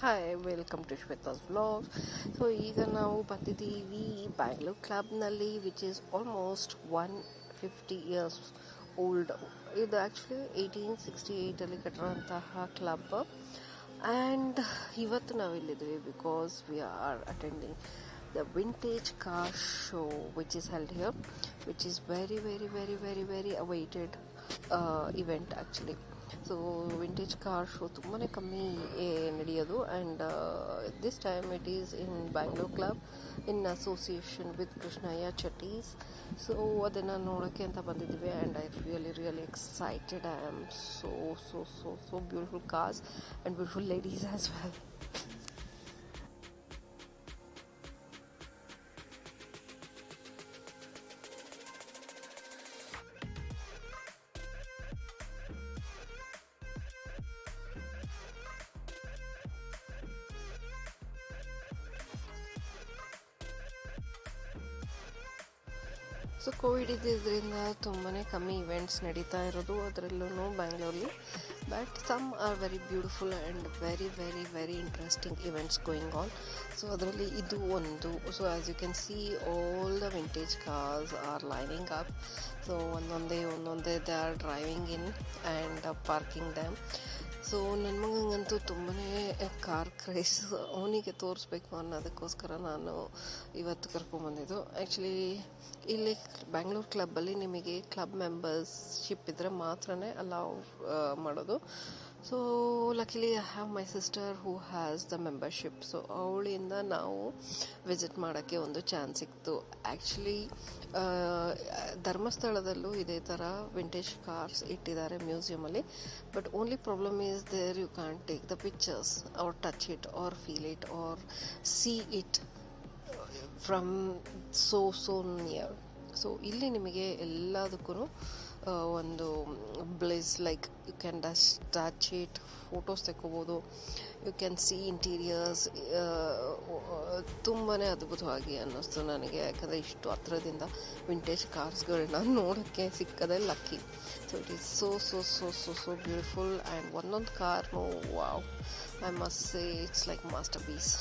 Hi, welcome to Shweta's vlog. So ಈಗ ನಾವು ಬಂದಿದ್ದೀವಿ ಬ್ಯಾಂಗ್ಳೂರ್ ಕ್ಲಬ್ನಲ್ಲಿ, which is almost 150 years old. ಇದು ಆ್ಯಕ್ಚುಲಿ 1868 ಕಟ್ಟಿರೋಂತಹ ಕ್ಲಬ್. ಆ್ಯಂಡ್ ಇವತ್ತು ನಾವಿಲ್ಲಿದ್ದೀವಿ because we are attending the vintage car show which is held here, which is very awaited event actually. So vintage car show ತುಂಬಾ ಕಮ್ಮಿ ನಡೆಯೋದು. And this time it is in Bangalore club in association with krishnaiah chettys. So ಅದನ್ನು ನೋಡೋಕ್ಕೆ ಅಂತ ಬಂದಿದ್ದೀವಿ. And I really excited. I am so beautiful cars and beautiful ladies as well. So Covid ಇದ್ದಿದ್ದರಿಂದ ತುಂಬಾ ಕಮ್ಮಿ ಇವೆಂಟ್ಸ್ ನಡೀತಾ ಇರೋದು ಅದರಲ್ಲೂ ಬ್ಯಾಂಗ್ಳೂರಲ್ಲಿ. But some are very beautiful and very interesting events going on. So ಅದರಲ್ಲಿ ಇದು ಒಂದು. So as you can see all the vintage cars are lining up. So ಒಂದೊಂದೇ they are driving in and parking them. So ನನ್ನ ಮಗಂಗಂತೂ ತುಂಬಾ car craze, ಅವನಿಗೆ ತೋರಿಸ್ಬೇಕು ಅನ್ನೋದಕ್ಕೋಸ್ಕರ ನಾನು ಇವತ್ತು ಕರ್ಕೊಂಬಂದಿದ್ದು. ಆ್ಯಕ್ಚುಲಿ ಇಲ್ಲಿ ಬ್ಯಾಂಗ್ಳೂರ್ ಕ್ಲಬ್ಬಲ್ಲಿ ನಿಮಗೆ ಕ್ಲಬ್ ಮೆಂಬರ್ಶಿಪ್ ಇದ್ದರೆ ಮಾತ್ರ ಅಲೌ ಮಾಡೋದು. So ಲಕಿಲಿ I have my sister who has the membership. So ಅವಳಿಂದ ನಾವು ವಿಸಿಟ್ ಮಾಡೋಕ್ಕೆ ಒಂದು ಚಾನ್ಸ್ ಸಿಕ್ತು. ಆ್ಯಕ್ಚುಲಿ ಧರ್ಮಸ್ಥಳದಲ್ಲೂ ಇದೇ ಥರ ವಿಂಟೇಜ್ ಕಾರ್ಸ್ ಇಟ್ಟಿದ್ದಾರೆ ಮ್ಯೂಸಿಯಮಲ್ಲಿ. But only problem is there you can take the pictures or touch it or feel it or see it from so near. So ಇಲ್ಲಿ ನಿಮಗೆ ಎಲ್ಲದಕ್ಕೂ ಒಂದು place like you can touch it, photos ತೆಕ್ಕೋಬೋದು, you can see interiors. ತುಂಬಾ ಅದ್ಭುತವಾಗಿ ಅನ್ನಿಸ್ತು ನನಗೆ, ಯಾಕಂದರೆ ಇಷ್ಟು ಹತ್ರದಿಂದ ವಿಂಟೇಜ್ ಕಾರ್ಸ್ಗಳನ್ನ ನೋಡೋಕ್ಕೆ ಸಿಕ್ಕದೆ lucky. So it is so beautiful. And ಒಂದೊಂದು ಕಾರ್ನು wow, I must say it's like masterpiece.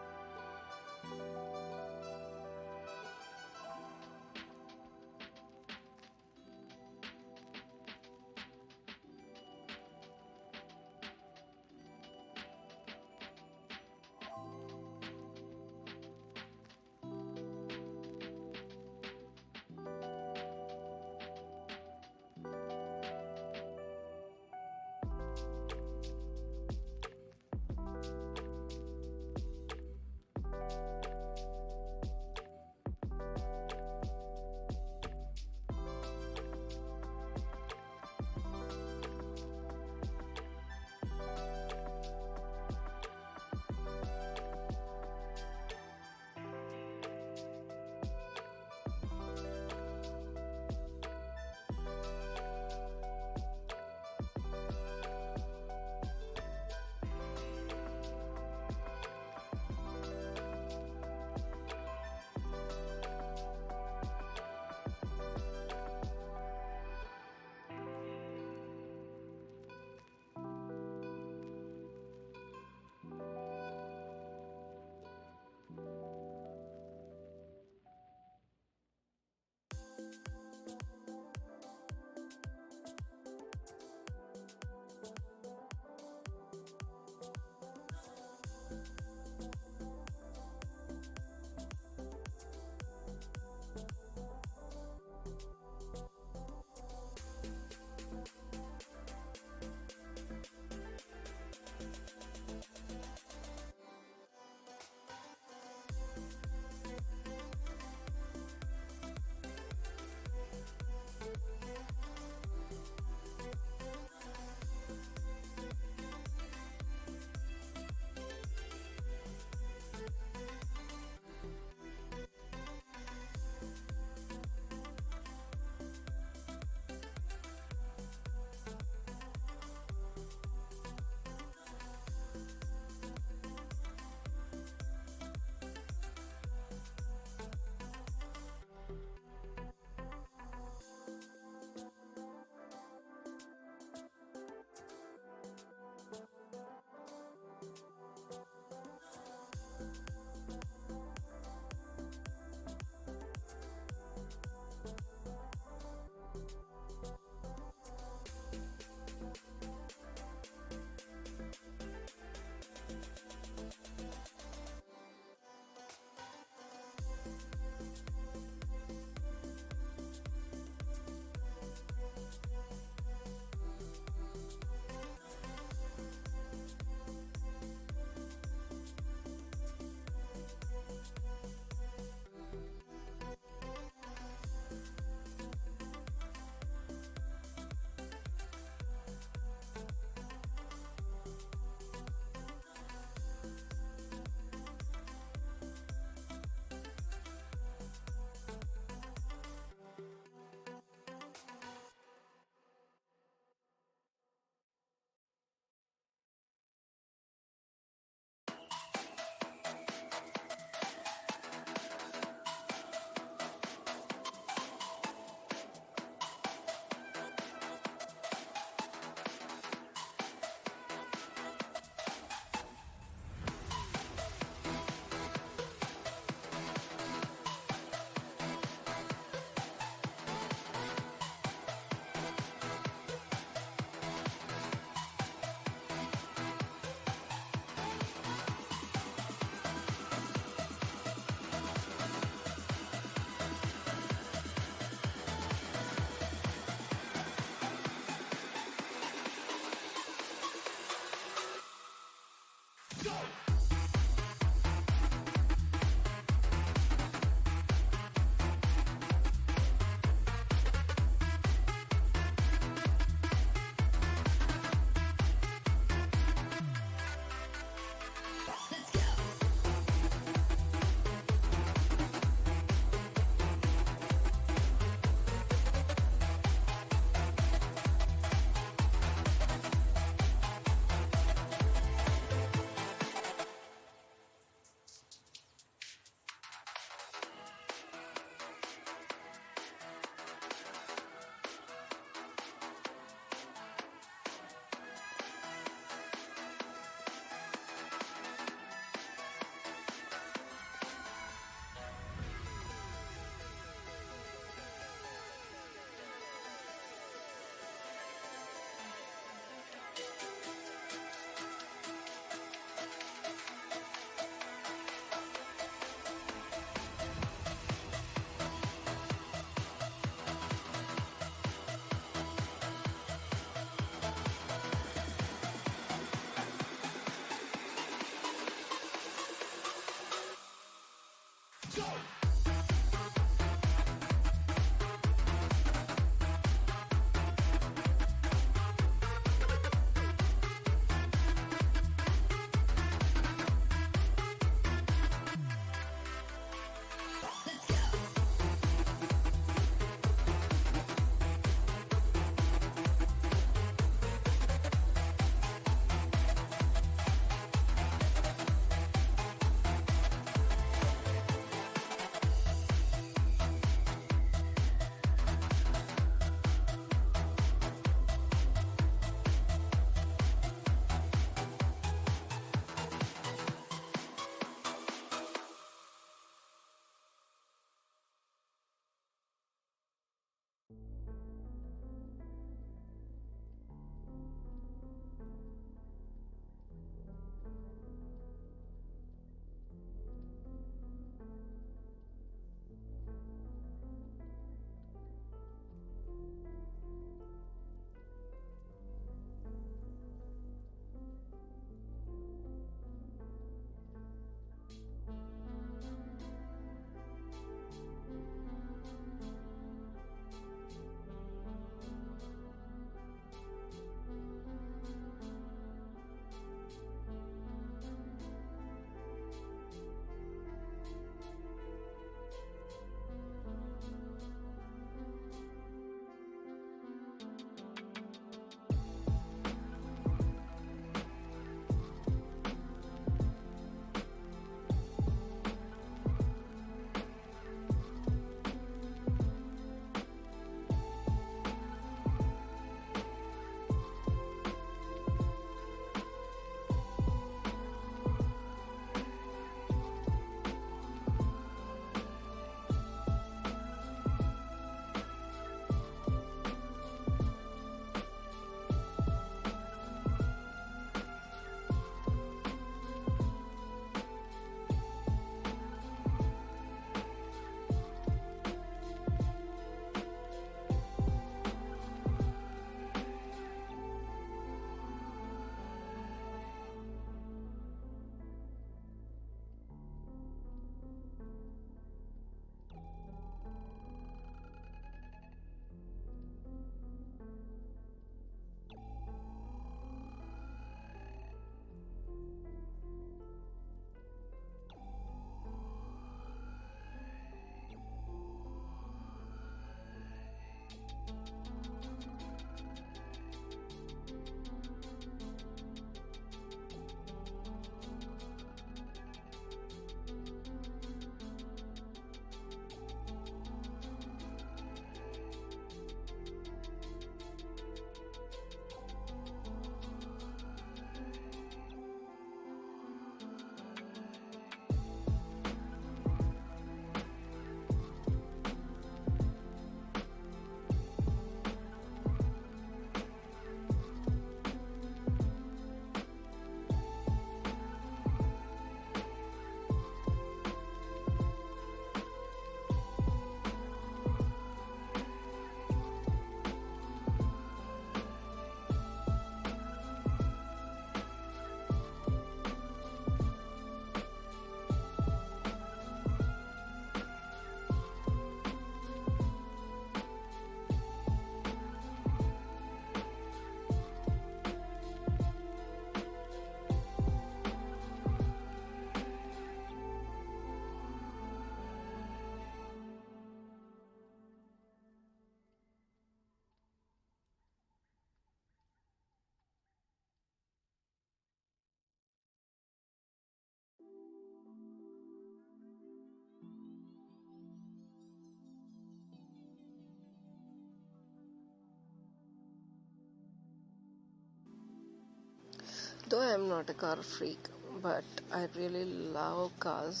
though I am not a car freak, but I really love cars.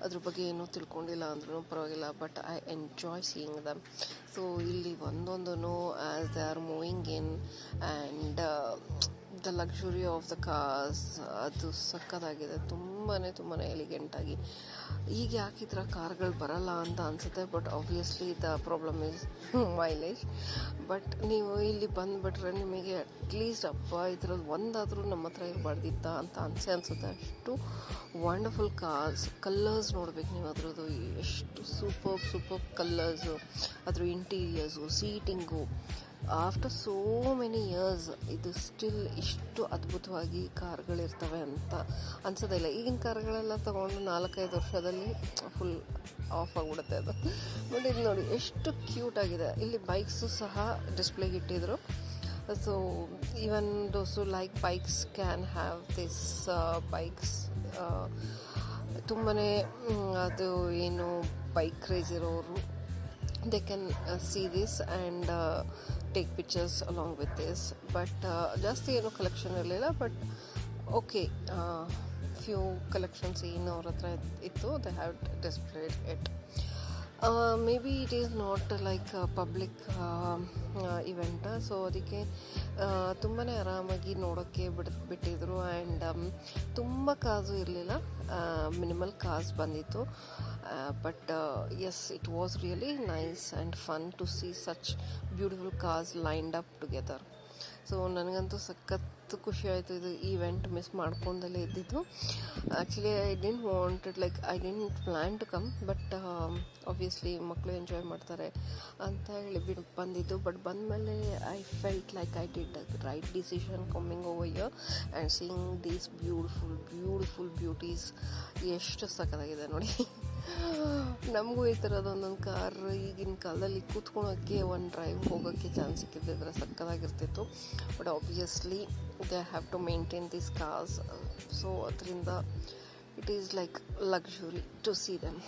ಅದ್ರ ಬಗ್ಗೆ ಏನೂ ತಿಳ್ಕೊಂಡಿಲ್ಲ ಅಂದ್ರೂ ಪರವಾಗಿಲ್ಲ, but I enjoy seeing them. So ಇಲ್ಲಿ ಒಂದೊಂದೂ as they are moving in and the luxury of the cars ಅದು ಸಕ್ಕತ್ತಾಗಿದೆ. ತುಂಬಾ ಎಲಿಗೆಂಟಾಗಿ. ಈಗ ಯಾಕೆ ಈ ಥರ ಕಾರ್ಗಳು ಬರಲ್ಲ ಅಂತ ಅನಿಸುತ್ತೆ, but obviously the problem is mileage. But ನೀವು ಇಲ್ಲಿ ಬಂದುಬಿಟ್ರೆ ನಿಮಗೆ ಅಟ್ಲೀಸ್ಟ್ ಈ ಥರದ್ದು ಒಂದಾದರೂ ನಮ್ಮ ಹತ್ರ ಇರಬಾರ್ದಿತ್ತ ಅಂತ ಅನಿಸುತ್ತೆ. ಅಷ್ಟು ವಂಡರ್ಫುಲ್ ಕಾರ್ಸ್. ಕಲ್ಲರ್ಸ್ ನೋಡ್ಬೇಕು ನೀವು ಅದರದ್ದು, ಎಷ್ಟು ಸೂಪರ್ ಕಲ್ಲರ್ಸು, ಅದ್ರ interiors, seating. After so many years ಇದು ಸ್ಟಿಲ್ ಇಷ್ಟು ಅದ್ಭುತವಾಗಿ ಕಾರ್ಗಳಿರ್ತವೆ ಅಂತ ಅನ್ಸೋದೇ ಇಲ್ಲ. ಈಗಿನ ಕಾರ್ಗಳೆಲ್ಲ ತೊಗೊಂಡು 4-5 ವರ್ಷದಲ್ಲಿ ಫುಲ್ ಆಫ್ ಆಗಿಬಿಡುತ್ತೆ ಅದು. ಬಟ್ ಇದು ನೋಡಿ ಎಷ್ಟು ಕ್ಯೂಟಾಗಿದೆ. ಇಲ್ಲಿ ಬೈಕ್ಸು ಸಹ ಡಿಸ್ಪ್ಲೇಗೆ ಇಟ್ಟಿದ್ರು. So even those like bikes can have this bikes. ತುಂಬಾ ಅದು ಏನು ಬೈಕ್ ಕ್ರೇಜ್ ಇರೋರು they can see this and take pictures along with this. But ಜಾಸ್ತಿ ಏನು ಕಲೆಕ್ಷನ್ ಇರಲಿಲ್ಲ, ಬಟ್ ಓಕೆ, ಫ್ಯೂ ಕಲೆಕ್ಷನ್ಸ್ ಏನು ಅವ್ರ ಹತ್ರ ಇತ್ತು. They have displayed it. May be it is not like public event, so ಅದಕ್ಕೆ ತುಂಬಾ ಆರಾಮಾಗಿ ನೋಡೋಕ್ಕೆ ಬಿಟ್ಟಿದ್ರು. ಆ್ಯಂಡ್ ತುಂಬ ಕಾಸು ಇರಲಿಲ್ಲ, ಮಿನಿಮಲ್ ಕಾಸು ಬಂದಿತ್ತು. But yes, it was really nice and fun to see such beautiful cars lined up together. So ನನಗಂತೂ ಸಖತ್ತು ಖುಷಿ ಆಯಿತು ಇದು ಈವೆಂಟ್ ಮಿಸ್ ಮಾಡ್ಕೊಂಡಲ್ಲೇ ಇದ್ದಿದ್ದು. Actually I didn't wanted, like I didn't plan to come, but obviously ಮಕ್ಕಳು enjoy ಮಾಡ್ತಾರೆ ಅಂತ ಹೇಳಿ ಬಂದಿದ್ದು. ಬಟ್ ಬಂದಮೇಲೆ I felt like I did right decision coming over here and seeing these beautiful beauties. ಎಷ್ಟು ಸಖತ್ತಾಗಿದೆ ನೋಡಿ. ನಮಗೂ ಈ ಥರದೊಂದೊಂದು ಕಾರ್ ಈಗಿನ ಕಾಲದಲ್ಲಿ ಕೂತ್ಕೊಳ್ಳೋಕ್ಕೆ ಒಂದು ಡ್ರೈವ್ ಹೋಗೋಕ್ಕೆ ಚಾನ್ಸ್ ಸಿಕ್ಕಿದ್ದಿದ್ರೆ ಸಕ್ಕತ್ತಾಗಿರ್ತಿತ್ತು. But obviously they have to maintain these cars. So ಅದರಿಂದ it is like luxury to see them.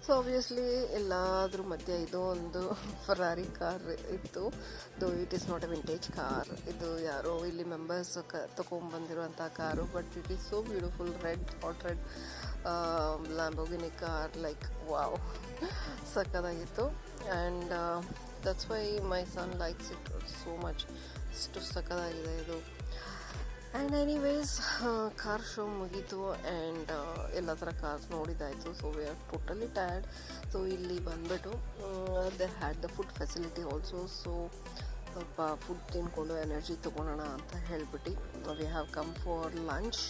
So obviously ಎಲ್ಲಾದ್ರ ಮಧ್ಯೆ ಇದು ಒಂದು ಫರಾರಿ ಕಾರ್ ಇತ್ತು. Though it is not a vintage car, ಇದು ಯಾರೋ ಇಲ್ಲಿ ಮೆಂಬರ್ಸ್ ತೊಗೊಂಡ್ಬಂದಿರುವಂಥ car. But it is so beautiful, red, hot red Lamborghini car. Like wow, ಸಕ್ಕದಾಗಿತ್ತು. And that's why my son likes it so much. ಅಷ್ಟು ಸಕ್ಕದಾಗಿದೆ ಇದು. And anyways car show ಮುಗೀತು and ಎಲ್ಲ ಥರ ಕಾರ್ಸ್ ನೋಡಿದ್ದಾಯಿತು. So we are totally tired. So ಇಲ್ಲಿ ಬಂದುಬಿಟ್ಟು they had the food facility also. So ಸ್ವಲ್ಪ ಫುಡ್ ತಿನ್ಕೊಂಡು ಎನರ್ಜಿ ತೊಗೊಳೋಣ ಅಂತ ಹೇಳ್ಬಿಟ್ಟು we have come for lunch.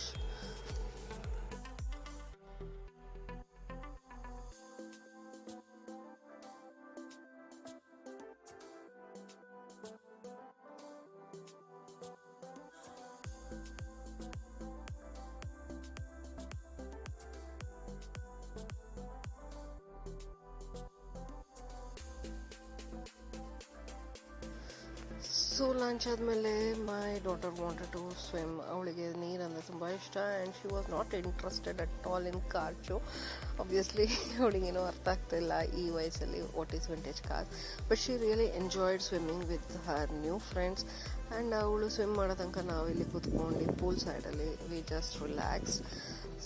So lunch ಆದಮೇಲೆ my daughter wanted to swim. ಅವಳಿಗೆ ನೀರಂದರೆ ತುಂಬ ಇಷ್ಟ and she was not interested at all in car show. Obviously ಅವಳಿಗೇನೋ ಅರ್ಥ ಆಗ್ತಾಯಿಲ್ಲ ಈ ವಯಸ್ಸಲ್ಲಿ what is vintage car. But she really enjoyed swimming with her new friends. And ಅವಳು ಸ್ವಿಮ್ ಮಾಡೋ ತನಕ ನಾವಿಲ್ಲಿ ಕೂತ್ಕೊಂಡು ಪೂಲ್ ಸೈಡಲ್ಲಿ ವಿ ಜಸ್ಟ್ ರಿಲ್ಯಾಕ್ಸ್.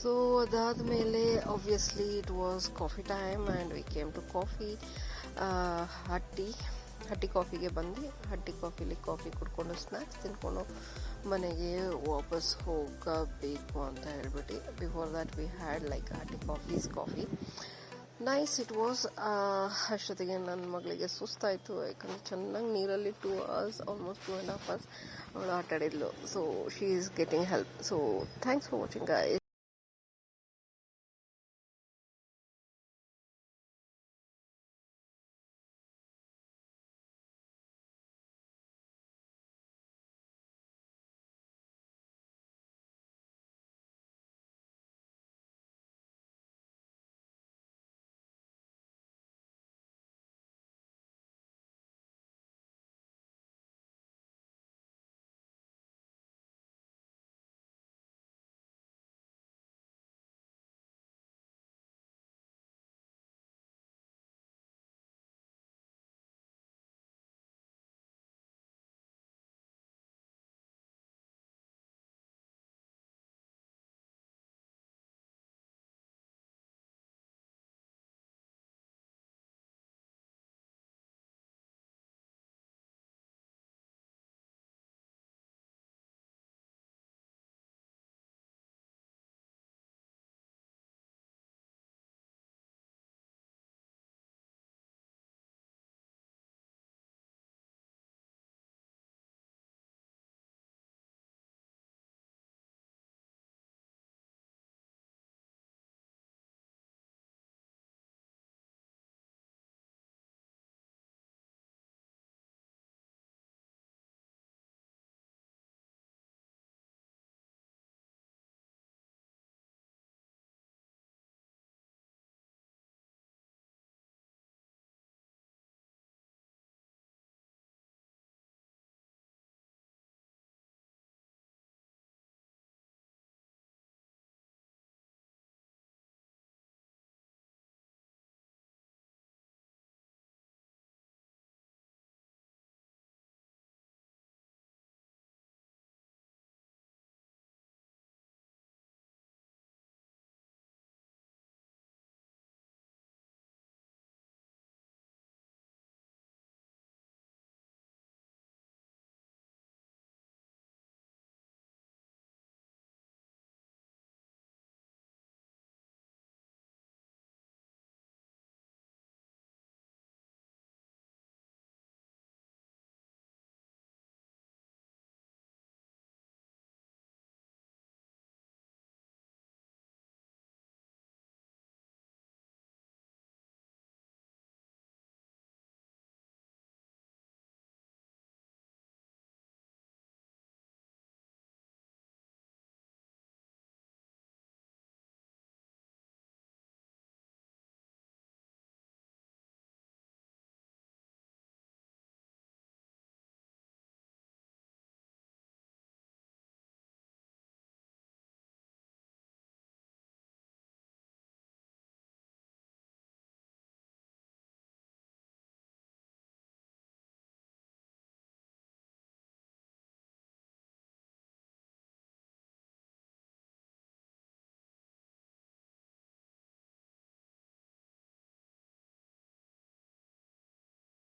ಸೊ ಅದಾದಮೇಲೆ obviously it was coffee time and we came to coffee. Hatti ಕಾಫಿಗೆ ಬಂದು ಹಟ್ಟಿ ಕಾಫಿಲಿ ಕಾಫಿ ಕುಡ್ಕೊಂಡು ಸ್ನ್ಯಾಕ್ಸ್ ತಿನ್ಕೊಂಡು ಮನೆಗೆ ವಾಪಸ್ ಹೋಗಬೇಕು ಅಂತ ಹೇಳ್ಬಿಟ್ಟು before that we had like Hatti coffee nice it was. ಅಷ್ಟೊತ್ತಿಗೆ ನನ್ನ ಮಗಳಿಗೆ ಸುಸ್ತಾಯಿತು, ಯಾಕಂದರೆ ಚೆನ್ನಾಗಿ ನೀರಲ್ಲಿ 2 hours ಆಲ್ಮೋಸ್ಟ್ 2.5 hours ಅವಳು ಆಟ ಆಡಿದ್ಲು. So she is getting help. So thanks for watching guys.